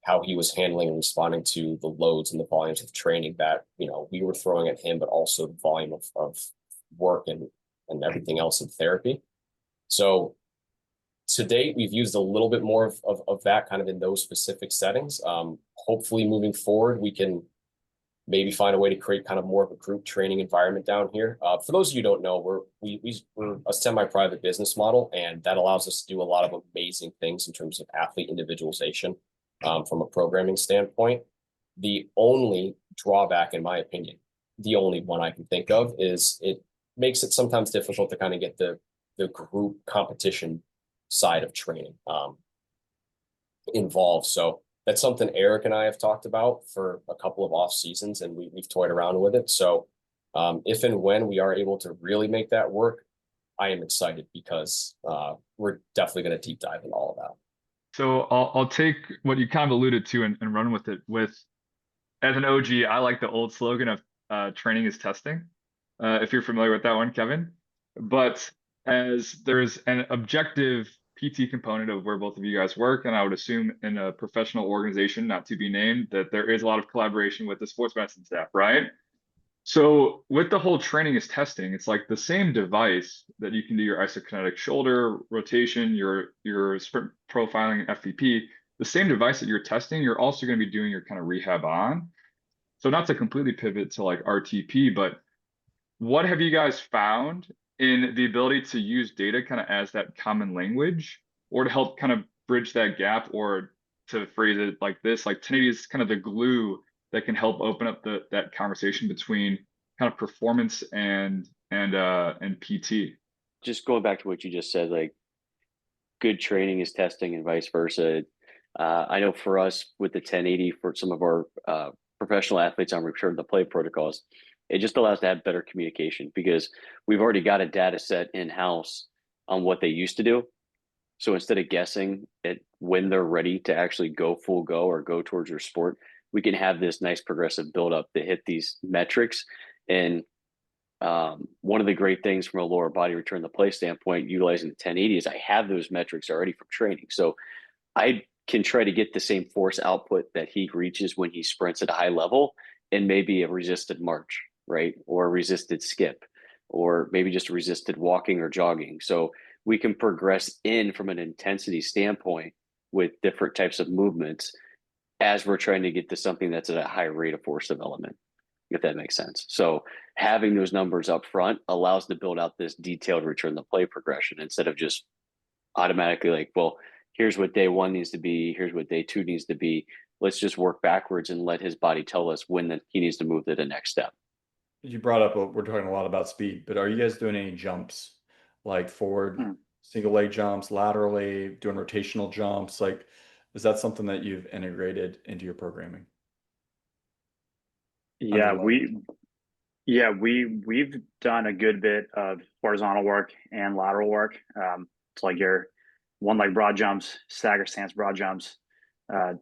how he was handling and responding to the loads and the volumes of training that, we were throwing at him, but also the volume of work and everything else in therapy. So to date, we've used a little bit more of that kind of in those specific settings. Hopefully moving forward, we can maybe find a way to create kind of more of a group training environment down here. For those of you who don't know, we're a semi-private business model, and that allows us to do a lot of amazing things in terms of athlete individualization, from a programming standpoint. The only drawback, in my opinion, the only one I can think of. Is it makes it sometimes difficult to kind of get the group competition side of training involved. So that's something Eric and I have talked about for a couple of off seasons, and we've toyed around with it. So if and when we are able to really make that work, I am excited because we're definitely going to deep dive into all of that. So I'll take what you kind of alluded to and run with it. As an OG, I like the old slogan of training is testing. If you're familiar with that one, Kevin. But as there's an objective PT component of where both of you guys work, and I would assume in a professional organization, not to be named, that there is a lot of collaboration with the sports medicine staff, right? So with the whole training is testing, it's like the same device that you can do your isokinetic shoulder rotation, your sprint profiling and FTP, the same device that you're testing, you're also going to be doing your kind of rehab on. So not to completely pivot to like RTP, but what have you guys found in the ability to use data kind of as that common language, or to help kind of bridge that gap, or to phrase it like this, like 1080 is kind of the glue that can help open up that conversation between kind of performance and PT. Just going back to what you just said, like good training is testing and vice versa. I know for us with the 1080, for some of our professional athletes on return to play protocols, it just allows to have better communication because we've already got a data set in-house on what they used to do. So instead of guessing at when they're ready to actually go full go or go towards your sport, we can have this nice progressive buildup to hit these metrics. And one of the great things from a lower body return to play standpoint, utilizing the 1080, is I have those metrics already from training. So I can try to get the same force output that he reaches when he sprints at a high level, and maybe a resisted march, right? Or a resisted skip, or maybe just a resisted walking or jogging. So we can progress in from an intensity standpoint with different types of movements as we're trying to get to something that's at a high rate of force development, if that makes sense. So having those numbers up front allows to build out this detailed return to play progression instead of just automatically like, well, here's what day one needs to be, here's what day two needs to be. Let's just work backwards and let his body tell us when he needs to move to the next step. You brought up, we're talking a lot about speed, but are you guys doing any jumps, like forward single leg jumps, laterally, doing rotational jumps? Like, is that something that you've integrated into your programming? Yeah, we've done a good bit of horizontal work and lateral work. It's like your one leg broad jumps, stagger stance broad jumps,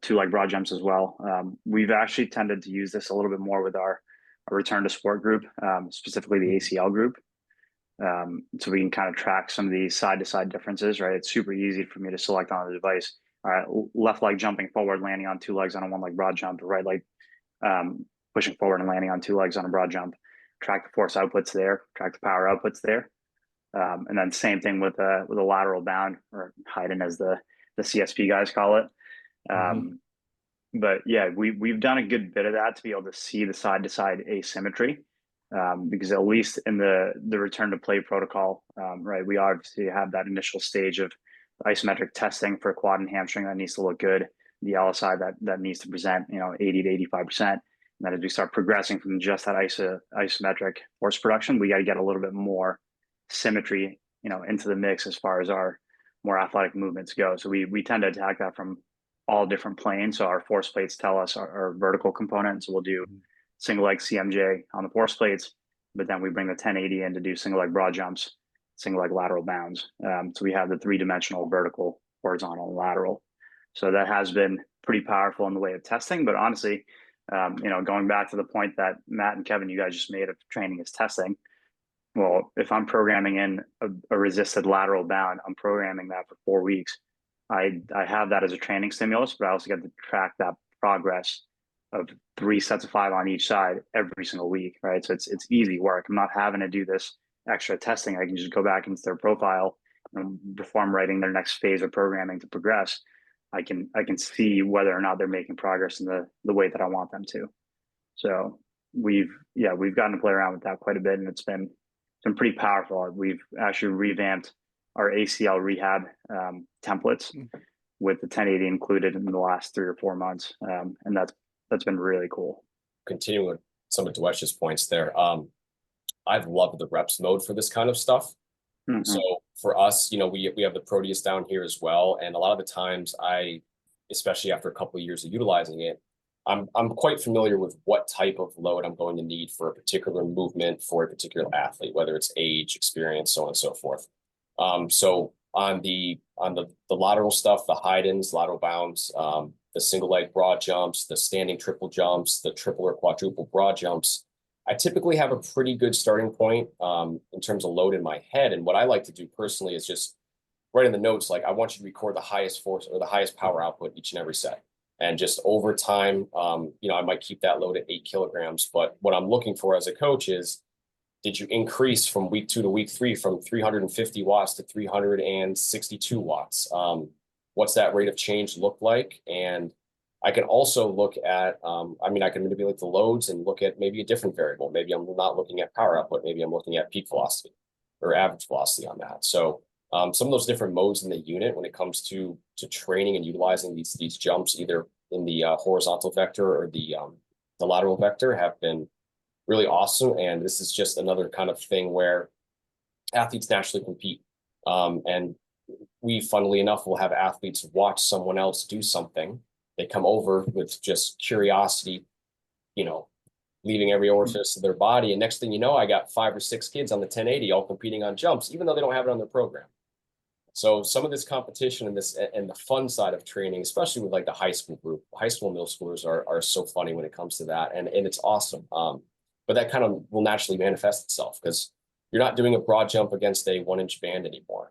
two leg broad jumps as well. We've actually tended to use this a little bit more with our return to sport group, specifically the ACL group. So we can kind of track some of these side to side differences, right? It's super easy for me to select on the device. All right, left leg jumping forward, landing on two legs on a one leg broad jump, right leg pushing forward and landing on two legs on a broad jump. Track the force outputs there, track the power outputs there. And then same thing with a lateral bound, or hiding as the CSP guys call it. But yeah, we've done a good bit of that to be able to see the side to side asymmetry. Because at least in the return to play protocol, right, we obviously have that initial stage of isometric testing for quad and hamstring that needs to look good, the LSI that needs to present 80 to 85%. And then as we start progressing from just that isometric force production, we got to get a little bit more symmetry into the mix as far as our more athletic movements go. So we tend to attack that from all different planes. So our force plates tell us our vertical component. So we'll do single leg CMJ on the force plates, but then we bring the 1080 in to do single leg broad jumps, single leg lateral bounds. So we have the 3-dimensional vertical, horizontal, and lateral. So that has been pretty powerful in the way of testing. But honestly, going back to the point that Matt and Kevin, you guys just made of training is testing. Well, if I'm programming in a resisted lateral bound, I'm programming that for 4 weeks. I have that as a training stimulus, but I also get to track that progress of 3 sets of 5 on each side every single week, right? So it's easy work. I'm not having to do this extra testing. I can just go back into their profile and perform writing their next phase of programming to progress. I can see whether or not they're making progress in the way that I want them to. So we've gotten to play around with that quite a bit, and it's been pretty powerful. We've actually revamped our ACL rehab templates with the 1080 included in the last 3 or 4 months, and that's been really cool. Continuing some of Dewesh's points there. I've loved the reps mode for this kind of stuff. Mhm. So for us, we have the Proteus down here as well. And a lot of the times especially after a couple of years of utilizing it, I'm quite familiar with what type of load I'm going to need for a particular movement for a particular athlete, whether it's age, experience, so on and so forth. So on the lateral stuff, the hide-ins, lateral bounds, the single leg broad jumps, the standing triple jumps, the triple or quadruple broad jumps, I typically have a pretty good starting point in terms of load in my head. And what I like to do personally is just write in the notes, like, I want you to record the highest force or the highest power output each and every set. And just over time, I might keep that load at 8 kilograms. But what I'm looking for as a coach is, did you increase from week 2 to week 3 from 350 watts to 362 watts? What's that rate of change look like? And I can also look at, I can manipulate the loads and look at maybe a different variable. Maybe I'm not looking at power output. Maybe I'm looking at peak velocity or average velocity on that. So some of those different modes in the unit when it comes to training and utilizing these jumps, either in the horizontal vector or the lateral vector, have been really awesome. And this is just another kind of thing where athletes naturally compete. And we, funnily enough, will have athletes watch someone else do something. They come over with just curiosity, leaving every orifice of their body. And next thing you know, I got 5 or 6 kids on the 1080 all competing on jumps, even though they don't have it on their program. So some of this competition and the fun side of training, especially with like the high school group, high school and middle schoolers are so funny when it comes to that. And it's awesome. But that kind of will naturally manifest itself because you're not doing a broad jump against a 1-inch band anymore.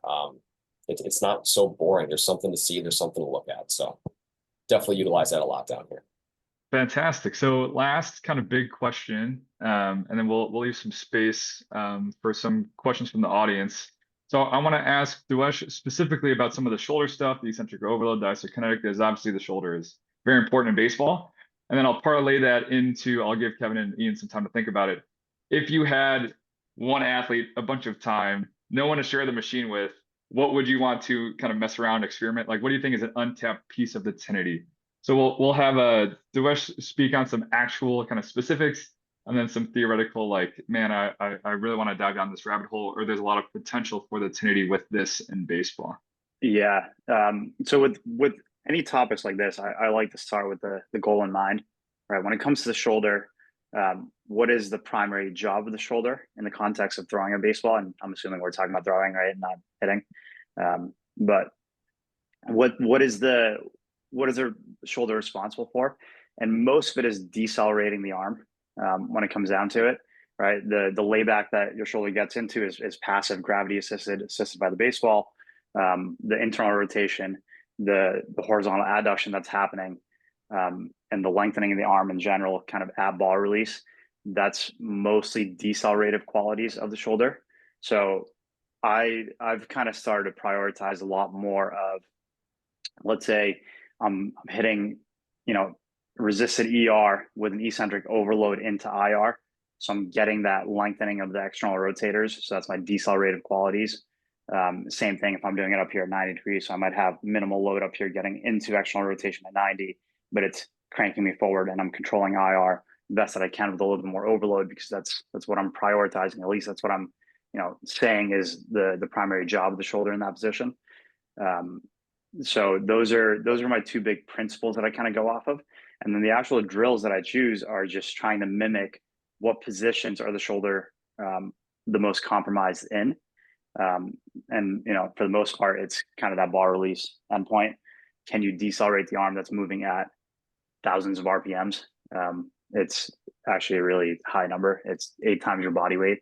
It's not so boring. There's something to see. There's something to look at. So definitely utilize that a lot down here. Fantastic. So last kind of big question, and then we'll leave some space for some questions from the audience. So I want to ask Diwesh specifically about some of the shoulder stuff, the eccentric overload, the isokinetic, because obviously the shoulder is very important in baseball. And then I'll parlay that into, I'll give Kevin and Ian some time to think about it. If you had one athlete a bunch of time, no one to share the machine with, what would you want to kind of mess around, experiment? Like, what do you think is an untapped piece of the 1080? So we'll have Diwesh speak on some actual kind of specifics, and then some theoretical, like, man, I really want to dive down this rabbit hole, or there's a lot of potential for the 1080 with this in baseball. Yeah. So with any topics like this, I like to start with the goal in mind. Right. When it comes to the shoulder, what is the primary job of the shoulder in the context of throwing a baseball? And I'm assuming we're talking about throwing, right, not hitting. But what is their shoulder responsible for? And most of it is decelerating the arm when it comes down to it, right? The layback that your shoulder gets into is passive, gravity assisted by the baseball. The internal rotation, the horizontal adduction that's happening, and the lengthening of the arm in general, kind of ab ball release, that's mostly decelerative qualities of the shoulder. So I've kind of started to prioritize a lot more of, let's say I'm hitting, resisted ER with an eccentric overload into IR. So I'm getting that lengthening of the external rotators. So that's my decelerative qualities. Same thing if I'm doing it up here at 90 degrees. So I might have minimal load up here getting into external rotation at 90, but it's cranking me forward and I'm controlling IR the best that I can with a little bit more overload, because that's what I'm prioritizing. At least that's what I'm, saying is the primary job of the shoulder in that position. So those are my 2 big principles that I kind of go off of. And then the actual drills that I choose are just trying to mimic what positions are the shoulder the most compromised in. And for the most part, it's kind of that ball release endpoint. Can you decelerate the arm that's moving at thousands of RPMs? It's actually a really high number. It's 8 times your body weight.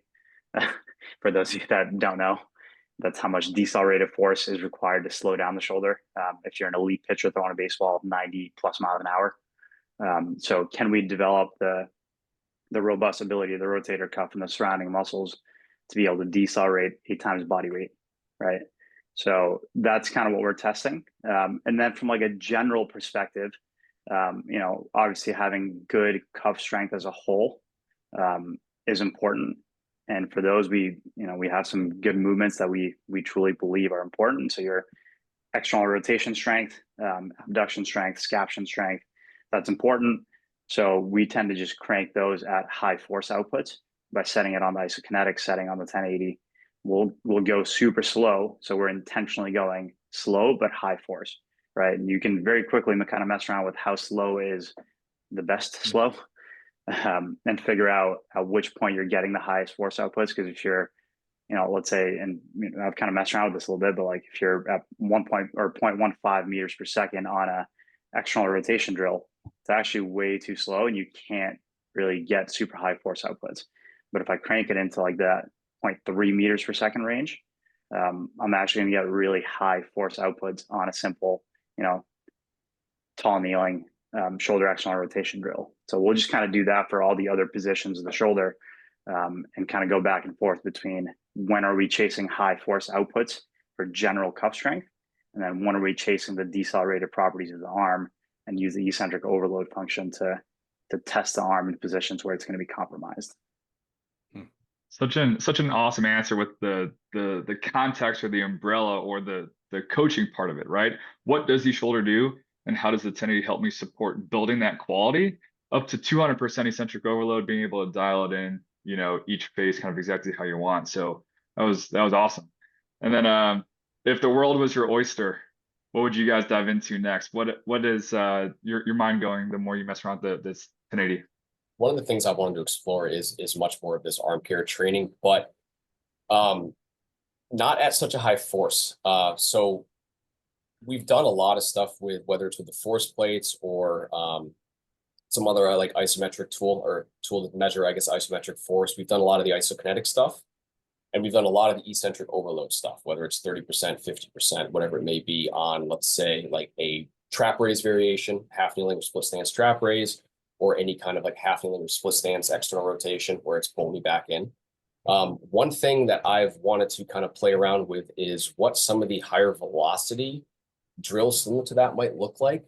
For those of you that don't know, that's how much decelerative force is required to slow down the shoulder. If you're an elite pitcher throwing a baseball 90 plus miles an hour. So can we develop the robust ability of the rotator cuff and the surrounding muscles to be able to decelerate 8 times body weight, right? So that's kind of what we're testing. And then from like a general perspective, obviously having good cuff strength as a whole is important. And for those, we have some good movements that we truly believe are important. So your external rotation strength, abduction strength, scaption strength, that's important. So we tend to just crank those at high force outputs by setting it on the isokinetic setting on the 1080. We'll go super slow. So we're intentionally going slow, but high force, right? And you can very quickly kind of mess around with how slow is the best slow, and figure out at which point you're getting the highest force outputs. Because if you're, let's say, and I've kind of messed around with this a little bit, but like if you're at 0.15 meters per second on a external rotation drill, it's actually way too slow and you can't really get super high force outputs. But if I crank it into like that 0.3 meters per second range, I'm actually going to get really high force outputs on a simple, tall kneeling shoulder external rotation drill. So we'll just kind of do that for all the other positions of the shoulder, and kind of go back and forth between when are we chasing high force outputs for general cuff strength, and then when are we chasing the decelerated properties of the arm and use the eccentric overload function to test the arm in positions where it's going to be compromised. Such an awesome answer with the context or the umbrella or the coaching part of it, right? What does the shoulder do, and how does the 1080 help me support building that quality up to 200% eccentric overload, being able to dial it in, each phase kind of exactly how you want. So that was awesome. And then if the world was your oyster, what would you guys dive into next? What is your mind going the more you mess around with this 1080? One of the things I wanted to explore is much more of this arm care training, but not at such a high force. So we've done a lot of stuff with, whether it's with the force plates or some other like isometric tool to measure, I guess, isometric force. We've done a lot of the isokinetic stuff, and we've done a lot of the eccentric overload stuff, whether it's 30%, 50%, whatever it may be, on, let's say, like a trap raise variation, half kneeling or split stance trap raise, or any kind of like half kneeling or split stance external rotation where it's pulling me back in. One thing that I've wanted to kind of play around with is what some of the higher velocity drills similar to that might look like.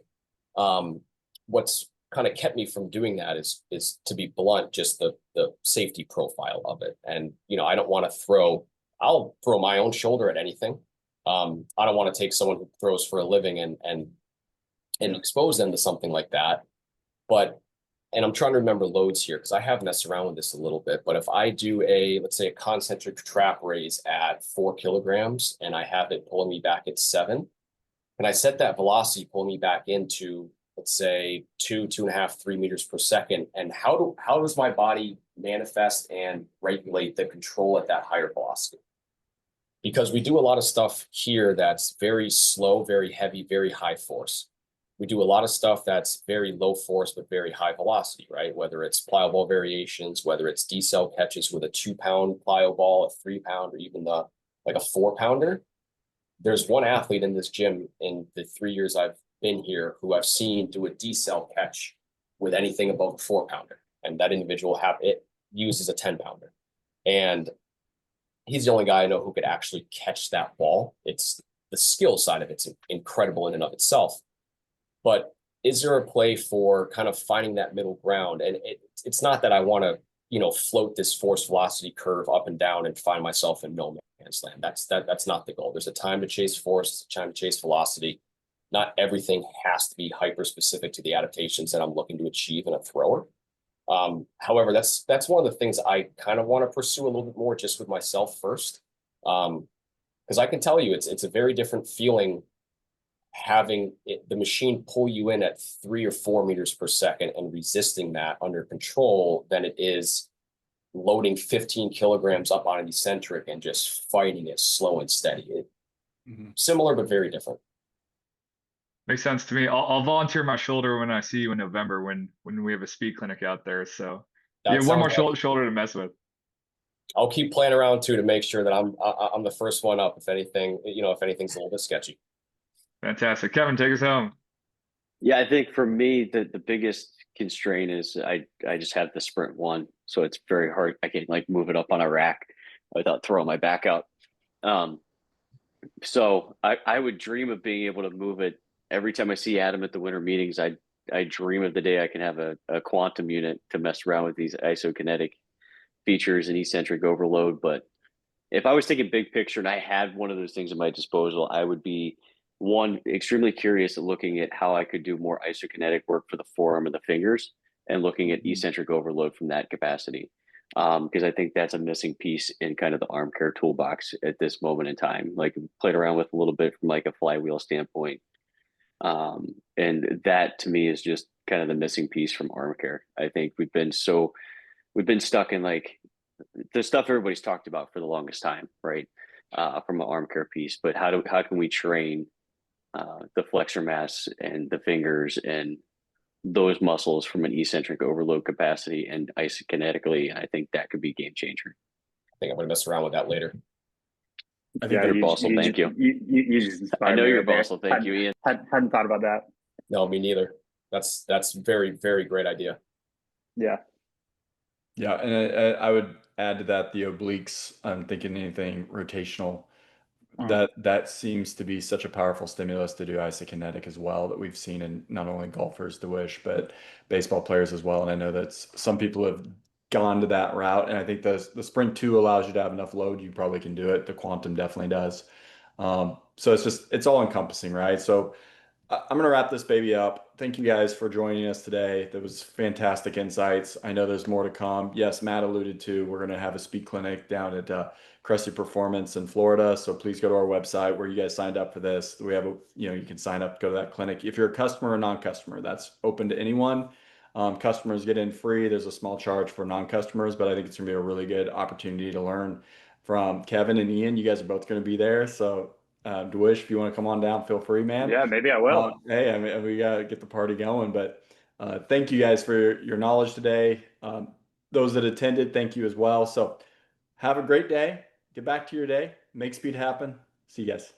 What's kind of kept me from doing that is to be blunt, just the safety profile of it. And, I don't want to I'll throw my own shoulder at anything. I don't want to take someone who throws for a living and expose them to something like that. And I'm trying to remember loads here because I have messed around with this a little bit. But if I do let's say a concentric trap raise at 4 kilograms and I have it pulling me back at 7, and I set that velocity pulling me back into, let's say, 2.5, 3 meters per second. And how does my body manifest and regulate the control at that higher velocity? Because we do a lot of stuff here that's very slow, very heavy, very high force. We do a lot of stuff that's very low force, but very high velocity, right? Whether it's plyo ball variations, whether it's decel catches with a 2-pound plyo ball, a 3-pound, or even like a 4-pounder. There's one athlete in this gym in the 3 years I've been here who I've seen do a decel catch with anything above a 4-pounder. And that individual uses a 10-pounder. And he's the only guy I know who could actually catch that ball. It's the skill side of it's incredible in and of itself. But is there a play for kind of finding that middle ground? And it's not that I want to, float this force velocity curve up and down and find myself in no man's land. That's not the goal. There's a time to chase force, a time to chase velocity. Not everything has to be hyper specific to the adaptations that I'm looking to achieve in a thrower. However, that's one of the things I kind of want to pursue a little bit more just with myself first. Because I can tell you it's a very different feeling having the machine pull you in at 3 or 4 meters per second and resisting that under control than it is loading 15 kilograms up on an eccentric and just fighting it slow and steady. Similar, but very different. Makes sense to me. I'll volunteer my shoulder when I see you in November when we have a speed clinic out there. So yeah, one more shoulder to mess with. I'll keep playing around too to make sure that I'm the first one up if anything's a little bit sketchy. Fantastic. Kevin, take us home. Yeah, I think for me, the biggest constraint is I just have the sprint one. So it's very hard. I can't like move it up on a rack without throwing my back out. So I would dream of being able to move it. Every time I see Adam at the winter meetings, I dream of the day I can have a quantum unit to mess around with these isokinetic features and eccentric overload. But if I was thinking big picture and I had one of those things at my disposal, I would be extremely curious at looking at how I could do more isokinetic work for the forearm and the fingers, and looking at eccentric overload from that capacity. Because I think that's a missing piece in kind of the arm care toolbox at this moment in time. Like played around with a little bit from like a flywheel standpoint. And that to me is just kind of the missing piece from arm care. I think we've been stuck in like the stuff everybody's talked about for the longest time, right? From an arm care piece, but how can we train the flexor mass and the fingers and those muscles from an eccentric overload capacity and isokinetically? I think that could be game changer. I think I'm gonna mess around with that later. I think You're boss, so thank you. You just inspired I know me you're right there. boss, so thank you, Ian. Hadn't thought about that. No, me neither. That's very, very great idea. Yeah. Yeah, and I would add to that the obliques. I'm thinking anything rotational. That seems to be such a powerful stimulus to do isokinetic as well, that we've seen in not only golfers, Diwesh, but baseball players as well. And I know that some people have gone to that route, and I think the Sprint 2 allows you to have enough load, you probably can do it. The Quantum definitely does. So it's all encompassing, right? So I'm going to wrap this baby up. Thank you guys for joining us today. That was fantastic insights. I know there's more to come. Yes, Matt alluded to, we're going to have a speed clinic down at Cressey Performance in Florida. So please go to our website where you guys signed up for this. We have you can sign up, go to that clinic. If you're a customer or non-customer, that's open to anyone. Customers get in free. There's a small charge for non-customers, but I think it's going to be a really good opportunity to learn from Kevin and Ian. You guys are both going to be there. So Diwesh, if you want to come on down, feel free, man. Yeah, maybe I will. Hey, I mean, we got to get the party going, but thank you guys for your knowledge today. Those that attended, thank you as well. So have a great day. Get back to your day. Make speed happen. See you guys.